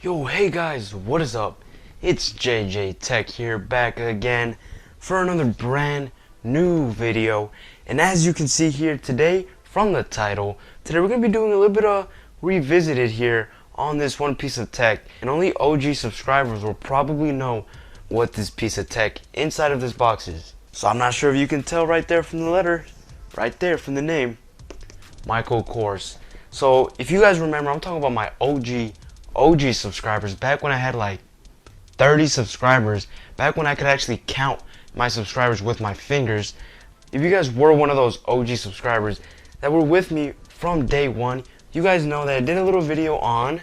Yo, hey guys, what is up? It's JJ Tech here, back again for another brand new video. And as you can see here today from the title, today we're going to be doing a little bit of revisited here on this one piece of tech. And only OG subscribers will probably know what this piece of tech inside of this box is. So I'm not sure if you can tell right there from the letter, right there from the name, Michael Kors. So if you guys remember, I'm talking about my OG subscribers, back when I had like 30 subscribers, back when I could actually count my subscribers with my fingers. If you guys were one of those OG subscribers that were with me from day one, you guys know that I did a little video on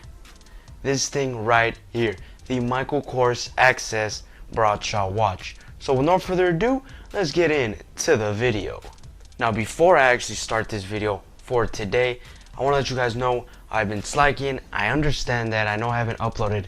this thing right here, the Michael Kors Access broad-shot watch. So with no further ado, let's get into the video. Now before I actually start this video for today, I want to let you guys know I've been slacking. I understand that. I know I haven't uploaded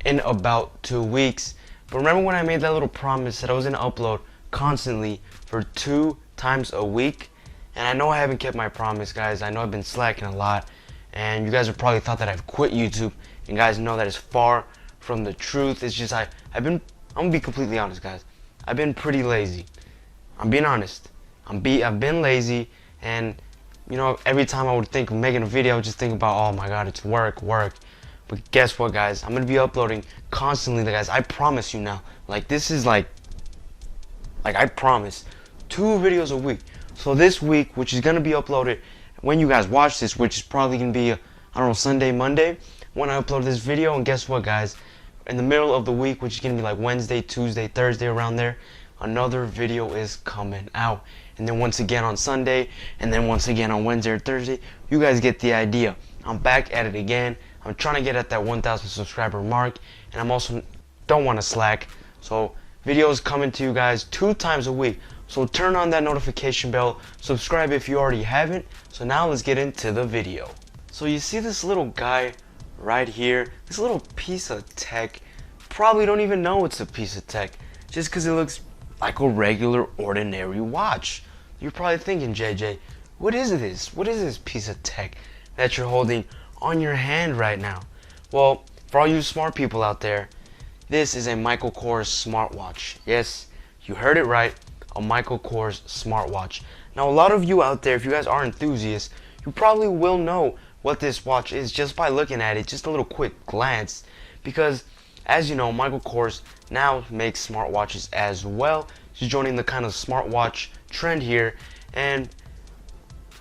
in about 2 weeks. But remember when I made that little promise that I was going to upload constantly for 2 times a week? And I know I haven't kept my promise, guys. I know I've been slacking a lot. And you guys have probably thought that I've quit YouTube. And guys know that is far from the truth. It's just I'm going to be completely honest, guys. I've been pretty lazy. I'm being honest. I've been lazy, and you know, every time I would think of making a video, I would just think about, oh my god, it's work. But guess what, guys? I'm gonna be uploading constantly, guys. I promise you now. Like, this is like I promise, 2 videos a week. So this week, which is gonna be uploaded when you guys watch this, which is probably gonna be, I don't know, Sunday, Monday, when I upload this video. And guess what, guys? In the middle of the week, which is gonna be like Wednesday, Tuesday, Thursday, around there, another video is coming out. And then once again on Sunday, and then once again on Wednesday or Thursday. You guys get the idea. I'm back at it again. I'm trying to get at that 1,000 subscriber mark, and I'm also don't want to slack. So videos coming to you guys 2 times a week. So turn on that notification bell, subscribe if you already haven't. So now let's get into the video. So you see this little guy right here, this little piece of tech. Probably don't even know it's a piece of tech, just because it looks like a regular ordinary watch. You're probably thinking, JJ, what is this? What is this piece of tech that you're holding on your hand right now? Well, for all you smart people out there, this is a Michael Kors smartwatch. Yes, you heard it right, a Michael Kors smartwatch. Now a lot of you out there, if you guys are enthusiasts, you probably will know what this watch is just by looking at it, just a little quick glance, because as you know, Michael Kors now makes smartwatches as well. She's joining the kind of smartwatch trend here, and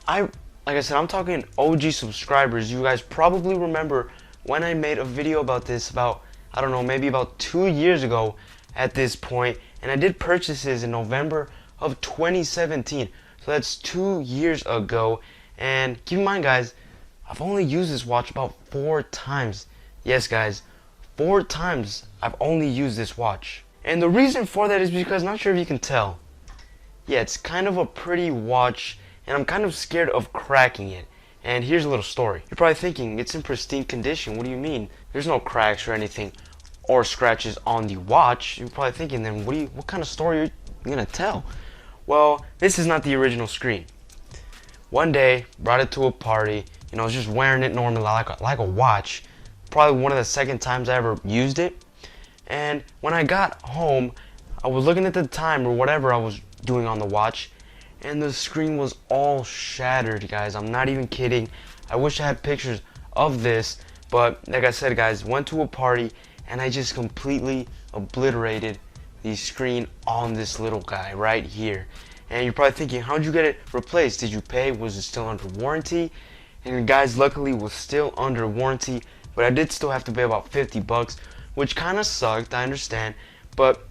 like I said, I'm talking OG subscribers. You guys probably remember when I made a video about this about, I don't know, maybe about 2 years ago at this point, and I did purchases in November of 2017. So that's 2 years ago. And keep in mind, guys, I've only used this watch about 4 times. Yes, guys, 4 times I've only used this watch. And the reason for that is because, not sure if you can tell, yeah, it's kind of a pretty watch, and I'm kind of scared of cracking it. And here's a little story. You're probably thinking, it's in pristine condition. What do you mean? There's no cracks or anything or scratches on the watch. You're probably thinking, then what kind of story are you gonna tell? Well, this is not the original screen. One day, brought it to a party, you know, I was just wearing it normally like a watch. Probably one of the second times I ever used it. And when I got home, I was looking at the time or whatever I was doing on the watch, and the screen was all shattered, guys. I'm not even kidding. I wish I had pictures of this, but like I said, guys, went to a party and I just completely obliterated the screen on this little guy right here. And you're probably thinking, how'd you get it replaced? Did you pay? Was it still under warranty? And guys, luckily it was still under warranty, but I did still have to pay about 50 bucks, which kind of sucked, I understand. But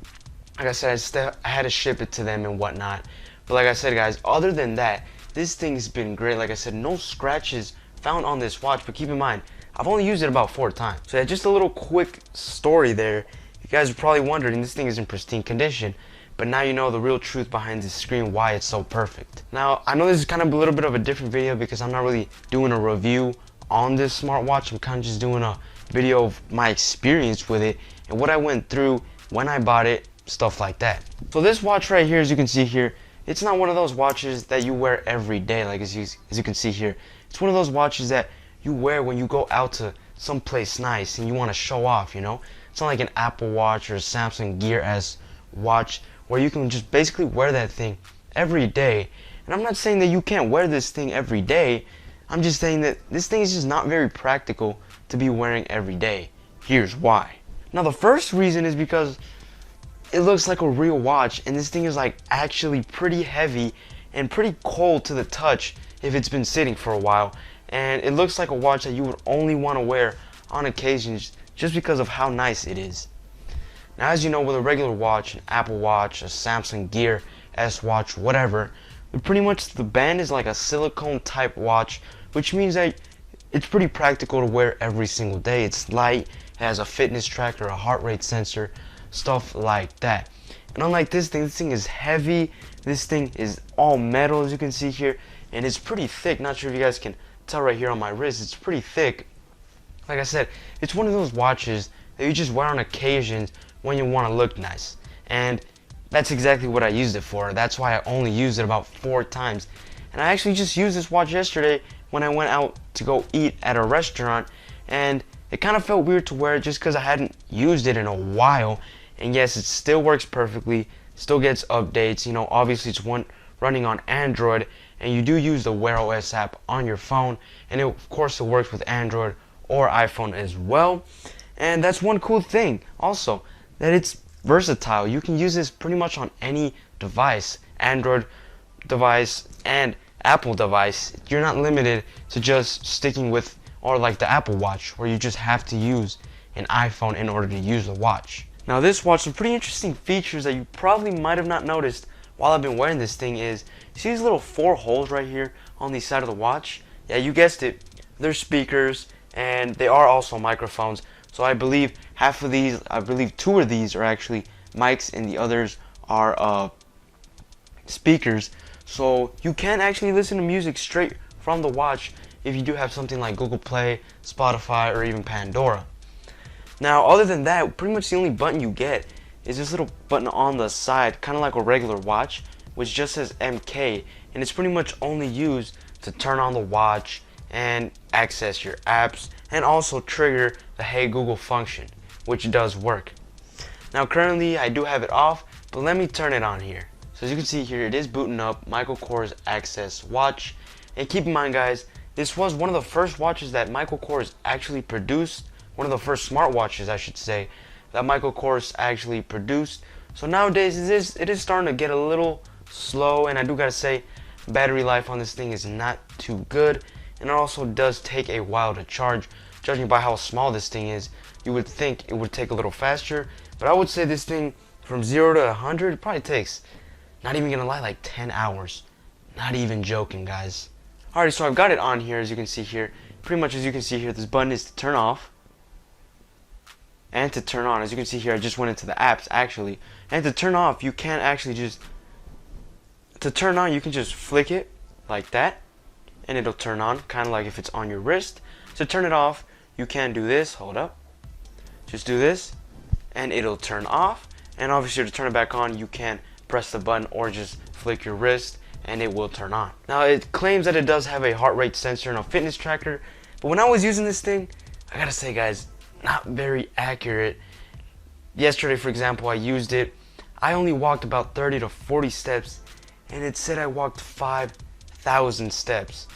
like I said, I had to ship it to them and whatnot. But like I said, guys, other than that, this thing's been great. Like I said, no scratches found on this watch. But keep in mind, I've only used it about 4 times. So yeah, just a little quick story there. You guys are probably wondering, this thing is in pristine condition. But now you know the real truth behind this screen, why it's so perfect. Now, I know this is kind of a little bit of a different video because I'm not really doing a review on this smartwatch. I'm kind of just doing a video of my experience with it and what I went through when I bought it, stuff like that. So this watch right here, as you can see here, it's not one of those watches that you wear every day, like as you can see here. It's one of those watches that you wear when you go out to someplace nice and you want to show off, you know. It's not like an Apple Watch or a Samsung Gear S watch where you can just basically wear that thing every day. And I'm not saying that you can't wear this thing every day. I'm just saying that this thing is just not very practical to be wearing every day. Here's why. Now the first reason is because it looks like a real watch, and this thing is like actually pretty heavy and pretty cold to the touch if it's been sitting for a while. And it looks like a watch that you would only want to wear on occasions just because of how nice it is. Now, as you know, with a regular watch, an Apple Watch, a Samsung Gear S watch, whatever, pretty much the band is like a silicone type watch, which means that it's pretty practical to wear every single day. It's light, it has a fitness tracker, a heart rate sensor, stuff like that. And unlike this thing is heavy. This thing is all metal, as you can see here, and it's pretty thick. Not sure if you guys can tell right here on my wrist. It's pretty thick. Like I said, it's one of those watches that you just wear on occasions when you want to look nice. And that's exactly what I used it for. That's why I only used it about 4 times. And I actually just used this watch yesterday when I went out to go eat at a restaurant, and it kind of felt weird to wear it just because I hadn't used it in a while. And yes, it still works perfectly, still gets updates. You know, obviously it's running on Android, and you do use the Wear OS app on your phone, and of course it works with Android or iPhone as well. And that's one cool thing also, that it's versatile. You can use this pretty much on any device, Android device and Apple device. You're not limited to just sticking with, or like the Apple Watch, where you just have to use an iPhone in order to use the watch. Now this watch, some pretty interesting features that you probably might have not noticed while I've been wearing this thing is, you see these little 4 holes right here on the side of the watch? Yeah, you guessed it, they're speakers, and they are also microphones. So I believe 2 of these are actually mics and the others are speakers. So you can actually listen to music straight from the watch if you do have something like Google Play, Spotify, or even Pandora. Now, other than that, pretty much the only button you get is this little button on the side, kind of like a regular watch, which just says MK, and it's pretty much only used to turn on the watch and access your apps, and also trigger the Hey Google function, which does work. Now currently I do have it off, but let me turn it on here. So as you can see here, it is booting up Michael Kors Access watch. And keep in mind guys, this was one of the first watches that Michael Kors actually produced, one of the first smartwatches I should say, that Michael Kors actually produced. So nowadays it is starting to get a little slow, and I do gotta say, battery life on this thing is not too good, and it also does take a while to charge. Judging by how small this thing is, you would think it would take a little faster, but I would say this thing from 0 to 100 it probably takes, not even gonna lie, like 10 hours. Not even joking guys. Alright, so I've got it on here, as you can see here. Pretty much as you can see here, this button is to turn off and to turn on. As you can see here, I just went into the apps actually. And to turn off, you can actually just, to turn on, you can just flick it like that and it'll turn on, kind of like if it's on your wrist. To turn it off, you can do this, hold up, just do this and it'll turn off. And obviously to turn it back on, you can press the button or just flick your wrist and it will turn on. Now it claims that it does have a heart rate sensor and a fitness tracker, but when I was using this thing, I gotta say guys, not very accurate. Yesterday for example, I used it, I only walked about 30 to 40 steps and it said I walked 5,000 steps.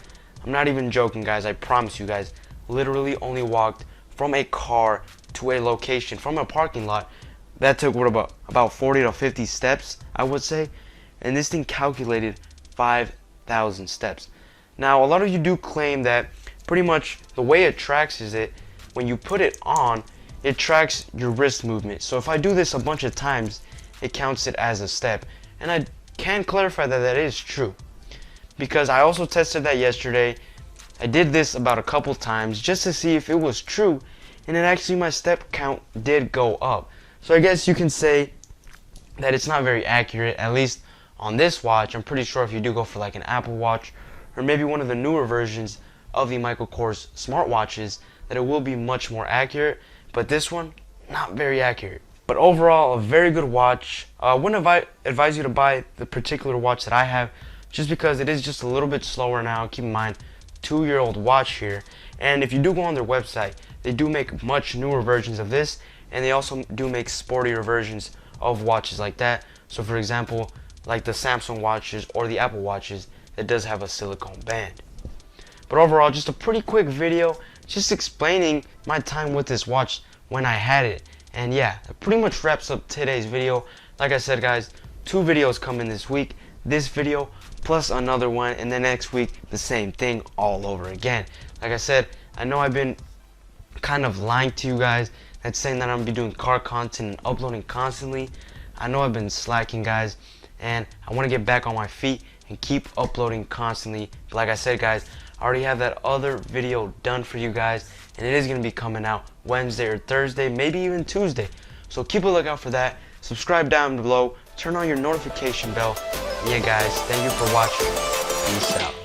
I'm not even joking guys, I promise you guys, literally only walked from a car to a location, from a parking lot. That took what, about 40 to 50 steps I would say, and this thing calculated 5,000 steps. Now a lot of you do claim that pretty much the way it tracks is that when you put it on, it tracks your wrist movement. So if I do this a bunch of times, it counts it as a step. And I can clarify that that is true, because I also tested that yesterday. I did this about a couple times just to see if it was true, and then actually my step count did go up. So I guess you can say that it's not very accurate, at least on this watch. I'm pretty sure if you do go for like an Apple Watch or maybe one of the newer versions of the Michael Kors smartwatches, that it will be much more accurate, but this one, not very accurate. But overall, a very good watch. I wouldn't advise you to buy the particular watch that I have, just because it is just a little bit slower now. Keep in mind, 2-year-old watch here, and if you do go on their website, they do make much newer versions of this, and they also do make sportier versions of watches like that. So for example, like the Samsung watches or the Apple watches, it does have a silicone band. But overall, just a pretty quick video just explaining my time with this watch when I had it. And yeah, that pretty much wraps up today's video. Like I said, guys, 2 videos coming this week. This video plus another one, and then next week the same thing all over again. Like I said, I know I've been kind of lying to you guys that's saying that I'm gonna be doing car content and uploading constantly. I know I've been slacking, guys, and I want to get back on my feet and keep uploading constantly. But like I said, guys, I already have that other video done for you guys, and it is going to be coming out Wednesday or Thursday, maybe even Tuesday. So keep a lookout for that. Subscribe down below, turn on your notification bell. Yeah, guys, thank you for watching. Peace out.